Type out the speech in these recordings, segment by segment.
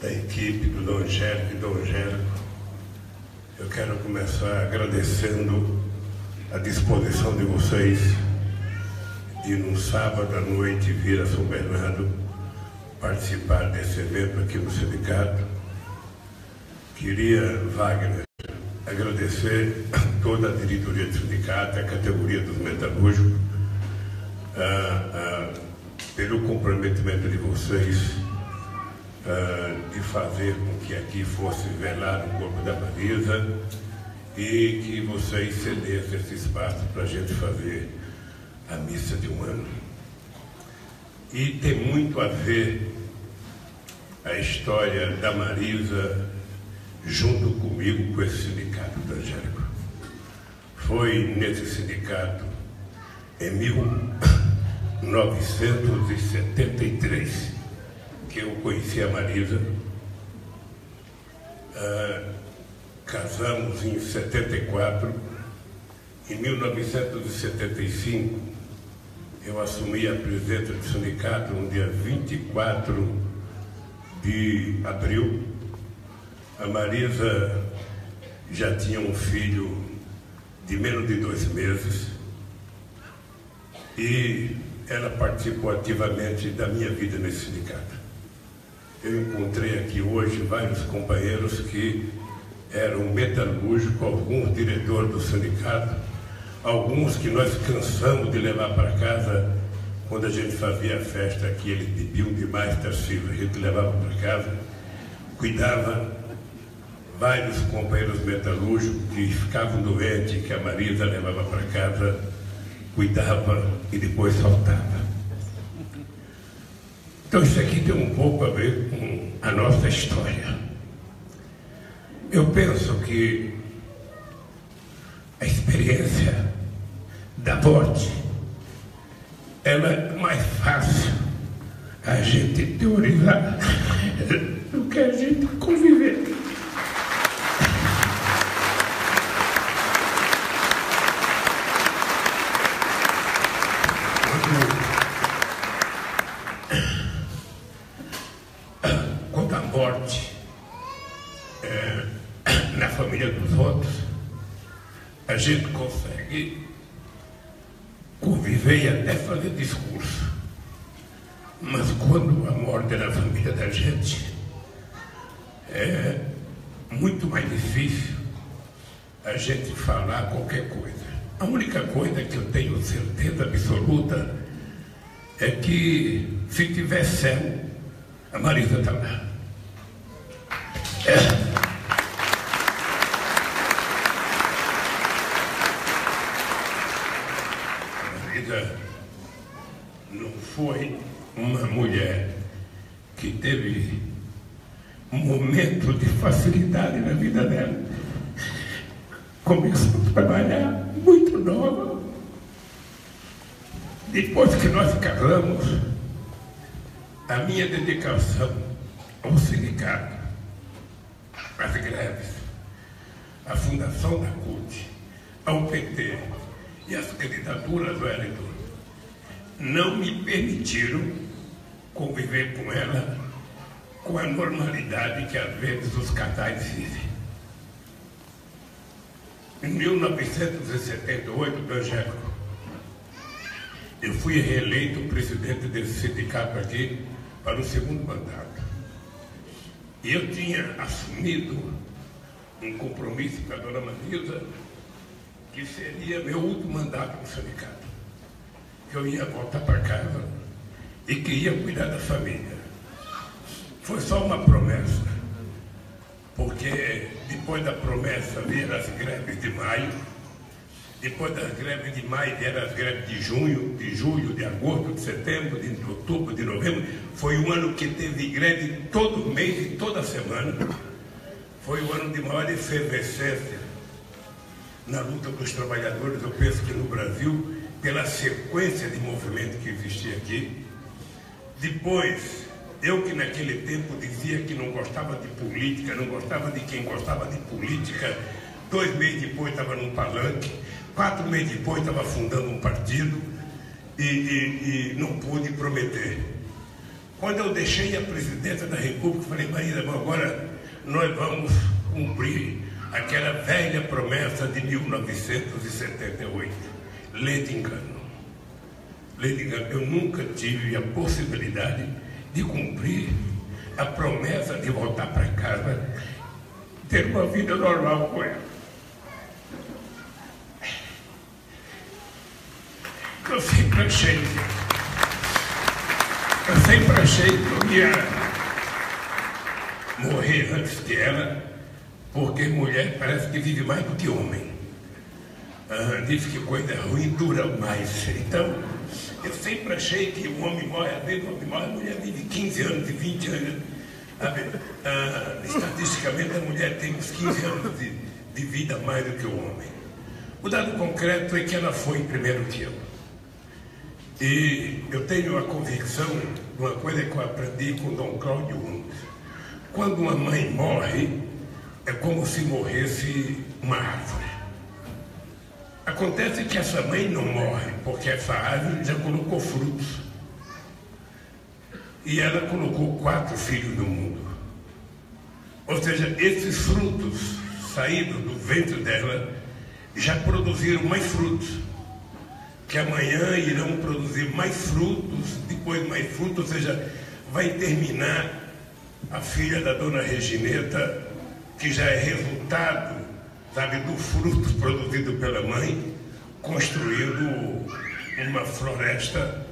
da equipe do Dom Angélico e Dom Angélico, eu quero começar agradecendo a disposição de vocês de, num sábado à noite, vir a São Bernardo participar desse evento aqui no sindicato. Queria, Wagner, agradecer a toda a diretoria do sindicato, a categoria dos metalúrgicos, pelo comprometimento de vocês de fazer com que aqui fosse velado o corpo da Marisa e que vocês cedessem esse espaço para a gente fazer a missa de um ano. E tem muito a ver a história da Marisa junto comigo com esse sindicato do Angélico. Foi nesse sindicato, em 1973, que eu conheci a Marisa. Casamos em 74. Em 1975, eu assumi a presidência do sindicato no dia 24 de abril. A Marisa já tinha um filho de menos de 2 meses e ela participou ativamente da minha vida nesse sindicato. Eu encontrei aqui hoje vários companheiros que eram metalúrgicos, alguns diretores do sindicato, alguns que nós cansamos de levar para casa. Quando a gente fazia a festa aqui, eles bebiam demais, Tarcísio, a gente levava para casa, cuidava. Vários companheiros metalúrgicos que ficavam doentes, que a Marisa levava para casa, cuidava e depois soltava. Então isso aqui tem um pouco a ver com a nossa história. Eu penso que a experiência da morte, ela é mais fácil a gente teorizar do que a gente conviver. Quando a morte na família dos outros, a gente consegue conviver e até fazer discurso. Mas quando a morte é na família da gente, é muito mais difícil a gente falar qualquer coisa. A única coisa que eu tenho certeza absoluta é que, se tiver céu, a Marisa está lá. A Marisa não foi uma mulher que teve um momento de facilidade na vida dela. Começou a trabalhar muito nova. Depois que nós casamos, a minha dedicação ao sindicato, às greves, à fundação da CUT, ao PT e às candidaturas do Wellington não me permitiram conviver com ela com a normalidade que às vezes os casais vivem. Em 1978, do Angélico, eu fui reeleito presidente desse sindicato aqui para o 2º mandato. E eu tinha assumido um compromisso com a dona Marisa, que seria meu último mandato no sindicato. Que eu ia voltar para casa e que ia cuidar da família. Foi só uma promessa, porque depois da promessa vieram as greves de maio. Depois das greves de maio vieram as greves de junho, de julho, de agosto, de setembro, de outubro, de novembro. Foi um ano que teve greve todo mês e toda semana. Foi um ano de maior efervescência na luta dos trabalhadores, eu penso que no Brasil, pela sequência de movimento que existia aqui. Depois, eu que naquele tempo dizia que não gostava de política, não gostava de quem gostava de política, 2 meses depois estava num palanque, 4 meses depois estava fundando um partido e não pude prometer. Quando eu deixei a presidência da República, falei, Marisa, agora nós vamos cumprir aquela velha promessa de 1978. Lê de engano. Lê de engano. Eu nunca tive a possibilidade de cumprir a promessa de voltar para casa, ter uma vida normal com ela. Eu sempre achei que eu ia morrer antes que ela, porque mulher parece que vive mais do que homem. Diz que coisa ruim dura mais. Então, eu sempre achei que o homem morre, às vezes o homem morre, a mulher vive 15 anos e 20 anos. Estatisticamente, a mulher tem uns 15 anos de vida mais do que o homem. O dado concreto é que ela foi primeiro que eu. E eu tenho a convicção de uma coisa que eu aprendi com Dom Cláudio Unes. Quando uma mãe morre, é como se morresse uma árvore. Acontece que essa mãe não morre, porque essa árvore já colocou frutos. E ela colocou 4 filhos no mundo. Ou seja, esses frutos saídos do ventre dela já produziram mais frutos, que amanhã irão produzir mais frutos, depois mais frutos, ou seja, vai terminar a filha da dona Regineta, que já é resultado, sabe, do fruto produzido pela mãe, construindo uma floresta,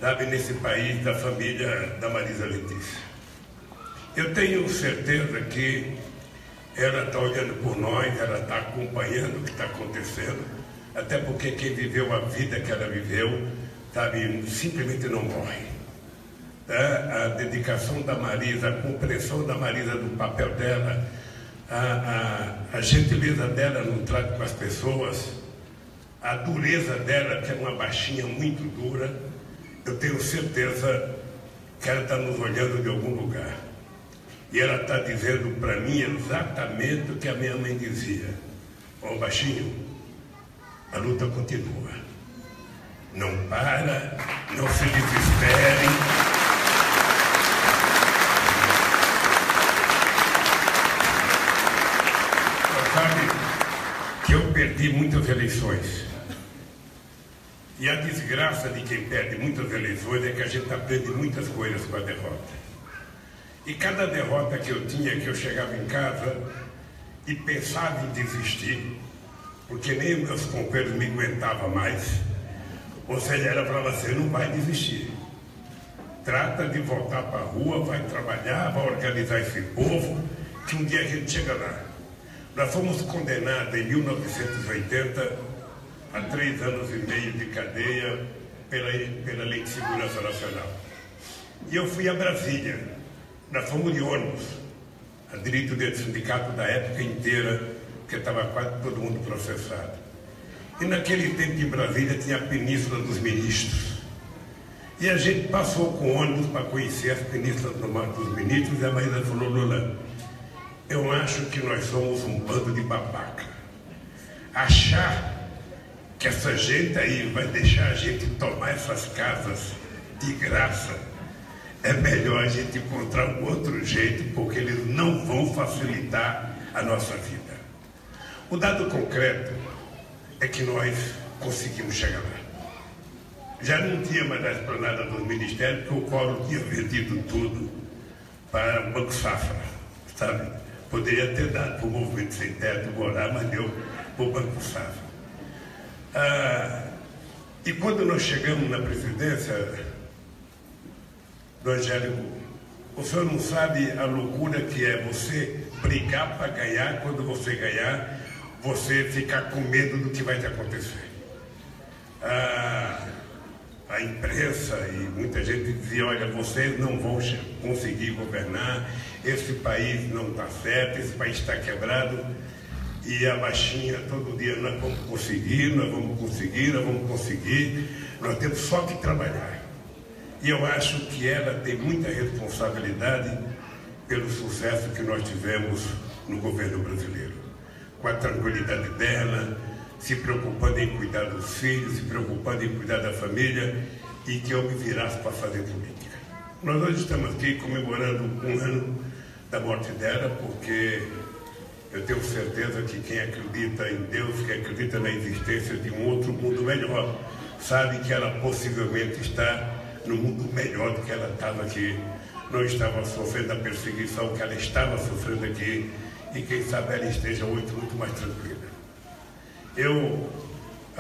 sabe, nesse país da família da Marisa Letícia. Eu tenho certeza que ela está olhando por nós, ela está acompanhando o que está acontecendo, até porque quem viveu a vida que ela viveu, sabe, simplesmente não morre. A dedicação da Marisa, a compreensão da Marisa do papel dela, a gentileza dela no trato com as pessoas, a dureza dela, que é uma baixinha muito dura, eu tenho certeza que ela está nos olhando de algum lugar. E ela está dizendo para mim exatamente o que a minha mãe dizia. Ó, baixinho, a luta continua. Não para, não se desesperem. Sabe que eu perdi muitas eleições. E a desgraça de quem perde muitas eleições é que a gente aprende muitas coisas com a derrota. E cada derrota que eu tinha, que eu chegava em casa e pensava em desistir, porque nem os meus companheiros me aguentavam mais, ou seja, ela falava assim, não vai desistir. Trata de voltar para a rua, vai trabalhar, vai organizar esse povo, que um dia a gente chega lá. Nós fomos condenados em 1980 a 3 anos e meio de cadeia pela Lei de Segurança Nacional. E eu fui a Brasília. Nós fomos de ônibus, a direito do sindicato da época inteira, porque estava quase todo mundo processado. E naquele tempo em Brasília tinha a Península dos Ministros. E a gente passou com ônibus para conhecer as penínsulas dos ministros, e a Marisa falou, Lula, eu acho que nós somos um bando de babaca. Achar que essa gente aí vai deixar a gente tomar essas casas de graça, é melhor a gente encontrar um outro jeito, porque eles não vão facilitar a nossa vida. O dado concreto é que nós conseguimos chegar lá. Já não tinha mais a esplanada dos ministérios, porque o Collor tinha vendido tudo para o Banco Safra, sabe? Poderia ter dado para o Movimento Sem Teto morar, mas deu para o Banco Safra. E quando nós chegamos na presidência do Angélico, o senhor não sabe a loucura que é você brigar para ganhar, quando você ganhar, você ficar com medo do que vai te acontecer. A imprensa e muita gente dizia, olha, vocês não vão conseguir governar, esse país não está certo, esse país está quebrado. E a baixinha todo dia, nós vamos conseguir, nós vamos conseguir, nós vamos conseguir, nós temos só que trabalhar. E eu acho que ela tem muita responsabilidade pelo sucesso que nós tivemos no governo brasileiro. Com a tranquilidade dela, se preocupando em cuidar dos filhos, se preocupando em cuidar da família, e que eu me virasse para fazer política. Nós hoje estamos aqui comemorando um ano da morte dela, porque eu tenho certeza que quem acredita em Deus, quem acredita na existência de um outro mundo melhor, sabe que ela possivelmente está no mundo melhor do que ela estava aqui. Não estava sofrendo a perseguição que ela estava sofrendo aqui, e quem sabe ela esteja hoje muito mais tranquila. Eu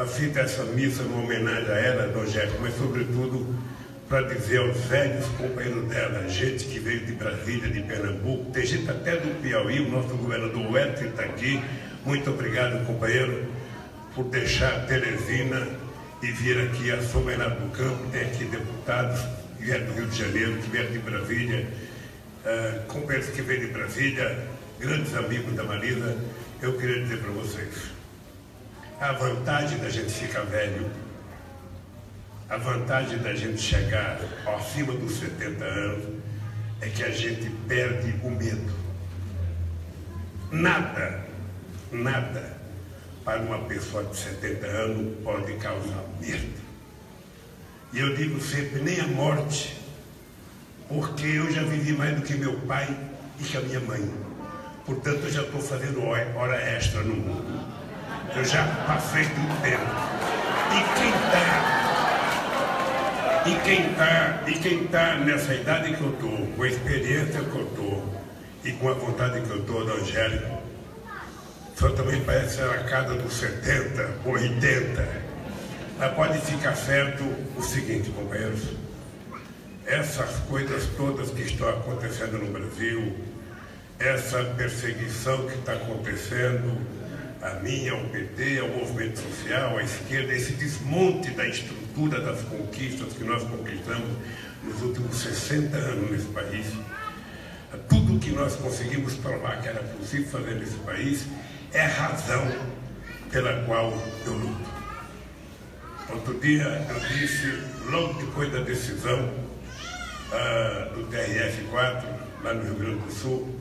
fiz essa missa em homenagem a ela, Dom Jeco, mas sobretudo para dizer aos velhos companheiros dela, gente que veio de Brasília, de Pernambuco, tem gente até do Piauí, o nosso governador Wellington está aqui. Muito obrigado, companheiro, por deixar Teresina e vir aqui a São Bernardo do Campo. Tem aqui deputados que vieram do Rio de Janeiro, que vieram de Brasília, companheiros que vêm de Brasília, grandes amigos da Marisa. Eu queria dizer para vocês, a vantagem da gente ficar velho, a vantagem da gente chegar acima dos 70 anos, é que a gente perde o medo. Nada para uma pessoa de 70 anos pode causar medo. E eu digo sempre, nem a morte, porque eu já vivi mais do que meu pai e que a minha mãe. Portanto, eu já estou fazendo hora extra no mundo. Eu já passei do tempo. E quem está nessa idade que eu estou, com a experiência que eu estou e com a vontade que eu estou, da Angélica, só também parece ser a casa dos 70 ou 80. Mas pode ficar certo o seguinte, companheiros, essas coisas todas que estão acontecendo no Brasil, essa perseguição que está acontecendo, a minha, ao PT, ao movimento social, à esquerda, esse desmonte da estrutura das conquistas que nós conquistamos nos últimos 60 anos nesse país, tudo que nós conseguimos provar que era possível fazer nesse país, é a razão pela qual eu luto. Outro dia eu disse, logo depois da decisão do TRF4, lá no Rio Grande do Sul,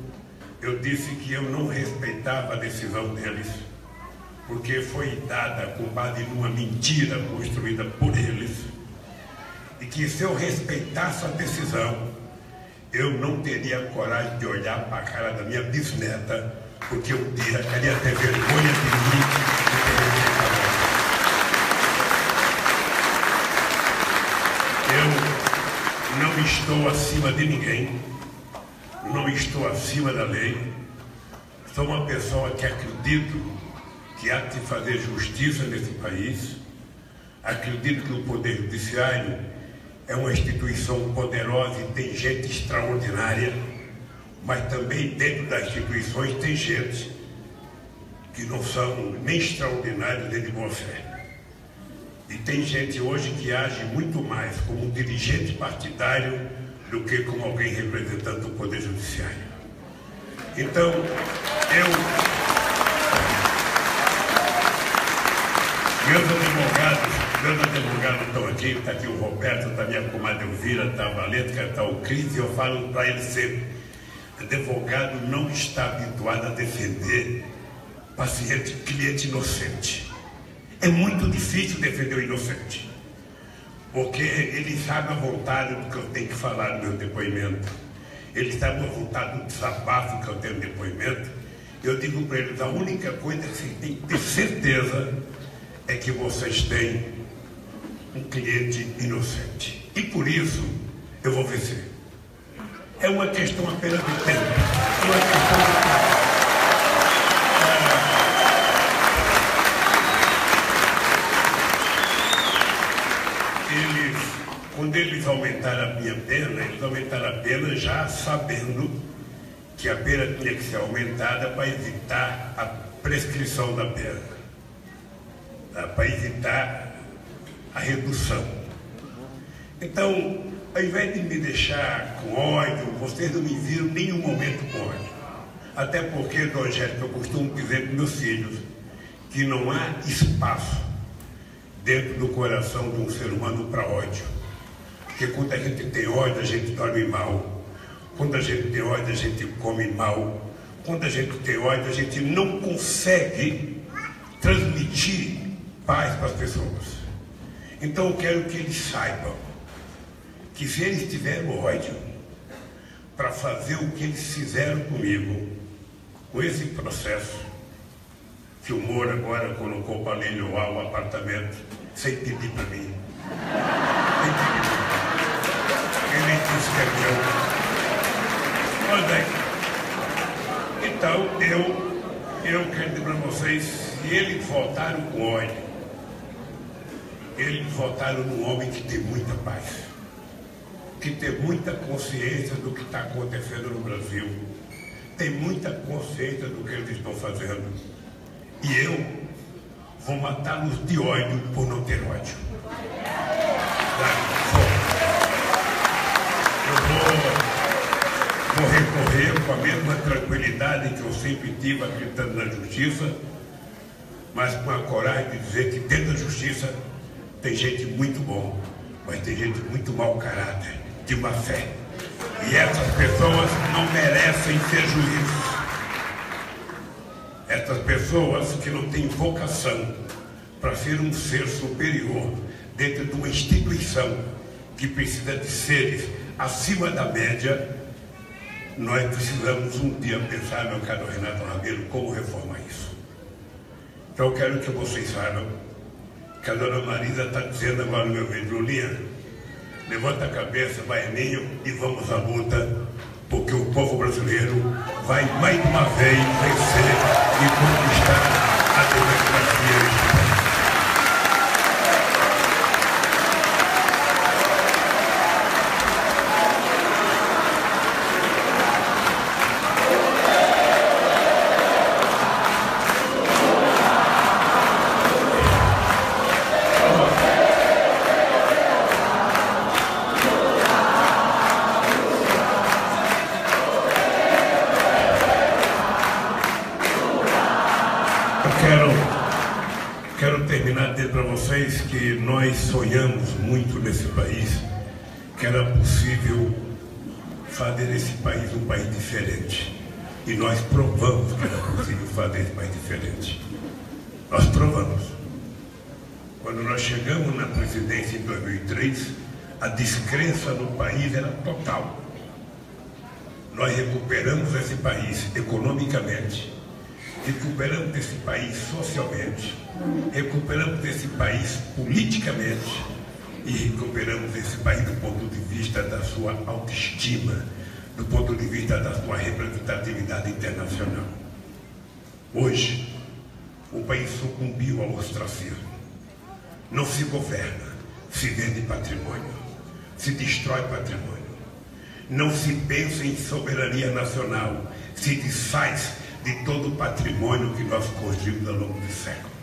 eu disse que eu não respeitava a decisão deles, porque foi dada com base numa mentira construída por eles, e que se eu respeitasse a decisão, eu não teria coragem de olhar para a cara da minha bisneta, porque um dia ela ia ter vergonha de mim e ter respeitado. Eu não estou acima de ninguém, não estou acima da lei, sou uma pessoa que acredito que há de fazer justiça nesse país, acredito que o Poder Judiciário é uma instituição poderosa e tem gente extraordinária, mas também dentro das instituições tem gente que não são nem extraordinários nem de boa fé. E tem gente hoje que age muito mais como um dirigente partidário do que como alguém representando o Poder Judiciário. Então, meus advogados estão aqui, está aqui o Roberto, está a minha comadre Elvira, está a Valentina, está o Cris, e eu falo para eles sempre, advogado não está habituado a defender paciente, cliente inocente. É muito difícil defender o inocente, porque ele sabe a vontade do que eu tenho que falar no meu depoimento, ele sabe a vontade do desabafo que eu tenho no depoimento. Eu digo para eles, a única coisa que vocês têm que ter certeza é que vocês têm um cliente inocente. E por isso eu vou vencer. É uma questão apenas de tempo. É uma questão de tempo. Quando eles aumentaram a minha pena, eles aumentaram a pena já sabendo que a pena tinha que ser aumentada para evitar a prescrição da pena, para evitar a redução. Então, ao invés de me deixar com ódio, vocês não me viram em nenhum momento com ódio. Até porque, Dom Angélico, eu costumo dizer para meus filhos que não há espaço dentro do coração de um ser humano para ódio. Porque quando a gente tem ódio, a gente dorme mal. Quando a gente tem ódio, a gente come mal. Quando a gente tem ódio, a gente não consegue transmitir paz para as pessoas. Então eu quero que eles saibam que se eles tiveram ódio para fazer o que eles fizeram comigo, com esse processo, que o Moro agora colocou para leiloar o apartamento, sem pedir para mim. Ele disse que é meu. Então, eu quero dizer para vocês, se eles votaram com ódio, eles votaram num homem que tem muita paz, que tem muita consciência do que está acontecendo no Brasil, tem muita consciência do que eles estão fazendo. E eu vou matá-los de ódio por não ter ódio. Eu vou recorrer com a mesma tranquilidade que eu sempre tive acreditando na justiça, mas com a coragem de dizer que dentro da justiça tem gente muito bom, mas tem gente muito mau caráter, de má fé. E essas pessoas não merecem ser juízes. Essas pessoas que não têm vocação para ser um ser superior dentro de uma instituição que precisa de seres acima da média, nós precisamos um dia pensar, meu caro Renato Rabelo, como reformar isso. Então eu quero que vocês saibam que a dona Marisa está dizendo agora no meu vídeo: Lulinha, levanta a cabeça, baianinho, e vamos à luta, porque o povo brasileiro vai mais uma vez vencer e conquistar a democracia. Quero terminar dizendo para vocês que nós sonhamos muito nesse país, que era possível fazer esse país um país diferente. E nós provamos que era possível fazer esse país diferente. Nós provamos. Quando nós chegamos na presidência em 2003, a descrença no país era total. Nós recuperamos esse país economicamente, recuperamos esse país socialmente, recuperamos esse país politicamente e recuperamos esse país do ponto de vista da sua autoestima, do ponto de vista da sua representatividade internacional. Hoje, o país sucumbiu ao ostracismo. Não se governa, se vende patrimônio, se destrói patrimônio. Não se pensa em soberania nacional, se desfaz de todo o patrimônio que nós construímos ao longo do século.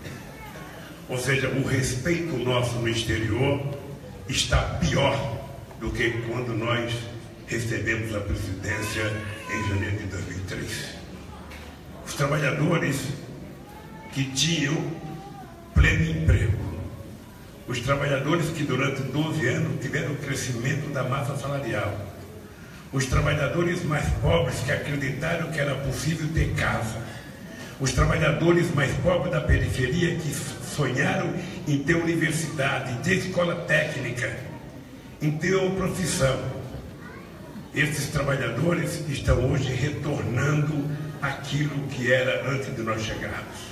Ou seja, o respeito nosso no exterior está pior do que quando nós recebemos a presidência em janeiro de 2003. Os trabalhadores que tinham pleno emprego, os trabalhadores que durante 12 anos tiveram o crescimento da massa salarial, os trabalhadores mais pobres que acreditaram que era possível ter casa, os trabalhadores mais pobres da periferia que sonharam em ter universidade, em ter escola técnica, em ter uma profissão. Esses trabalhadores estão hoje retornando àquilo que era antes de nós chegarmos.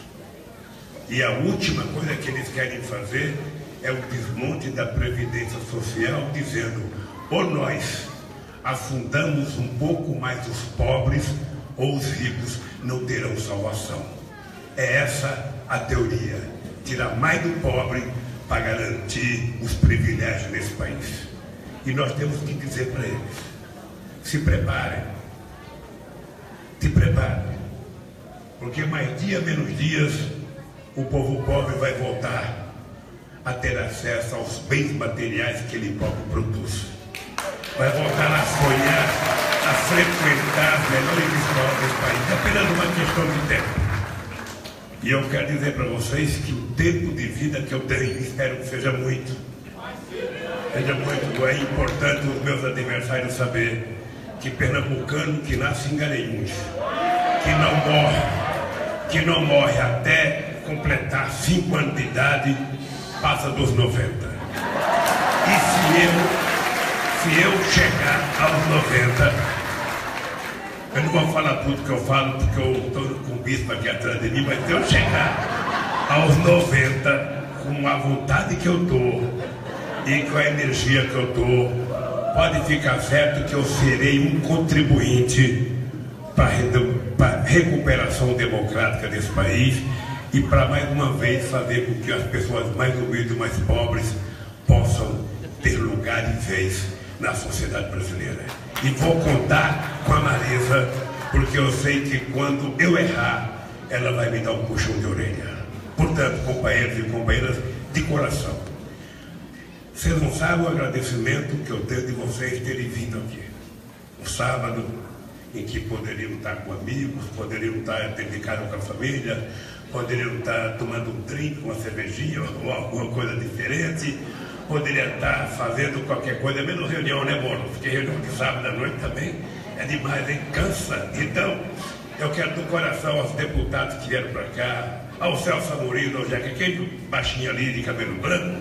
E a última coisa que eles querem fazer é o desmonte da Previdência Social, dizendo: ou nós afundamos um pouco mais os pobres, ou os ricos não terão salvação. É essa a teoria: tirar mais do pobre para garantir os privilégios nesse país. E nós temos que dizer para eles: se preparem, se preparem, porque mais dia menos dias o povo pobre vai voltar a ter acesso aos bens materiais que ele próprio produz. Vai voltar a sonhar, a frequentar as melhores escolas desse país. É apenas uma questão de tempo. E eu quero dizer para vocês que o tempo de vida que eu tenho, espero que seja muito. Seja muito. É importante os meus adversários saber que pernambucano que nasce em Garanhuns, que não morre até completar 5 anos de idade, passa dos 90. E se eu chegar aos 90, eu não vou falar tudo que eu falo, porque eu estou com o bispo aqui atrás de mim, mas se eu chegar aos 90, com a vontade que eu estou e com a energia que eu estou, pode ficar certo que eu serei um contribuinte para a recuperação democrática desse país e para mais uma vez fazer com que as pessoas mais humildes e mais pobres possam ter lugar e vez na sociedade brasileira. E vou contar com a Marisa, porque eu sei que quando eu errar, ela vai me dar um puxão de orelha. Portanto, companheiros e companheiras, de coração, vocês não sabem o agradecimento que eu tenho de vocês terem vindo aqui. Um sábado em que poderiam estar com amigos, poderiam estar dedicados com a família, poderiam estar tomando um drink, uma cervejinha ou alguma coisa diferente, poderia estar fazendo qualquer coisa, menos reunião, né, Bono? Porque reunião de sábado à noite também é demais, hein? Cansa. Então, eu quero do coração aos deputados que vieram para cá, ao Celso Amorim, ao Jeca, aquele baixinho ali de cabelo branco,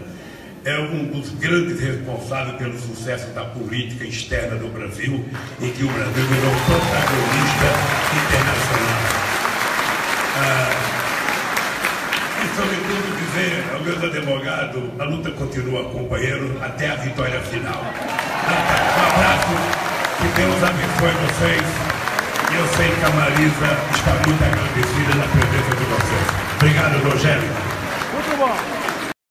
é um dos grandes responsáveis pelo sucesso da política externa do Brasil, em que o Brasil virou protagonista internacional. E, sobretudo, dizer ao meus advogados, a luta continua, companheiro, até a vitória final. Um abraço, que Deus abençoe vocês, e eu sei que a Marisa está muito agradecida na presença de vocês. Obrigado, Rogério. Muito bom.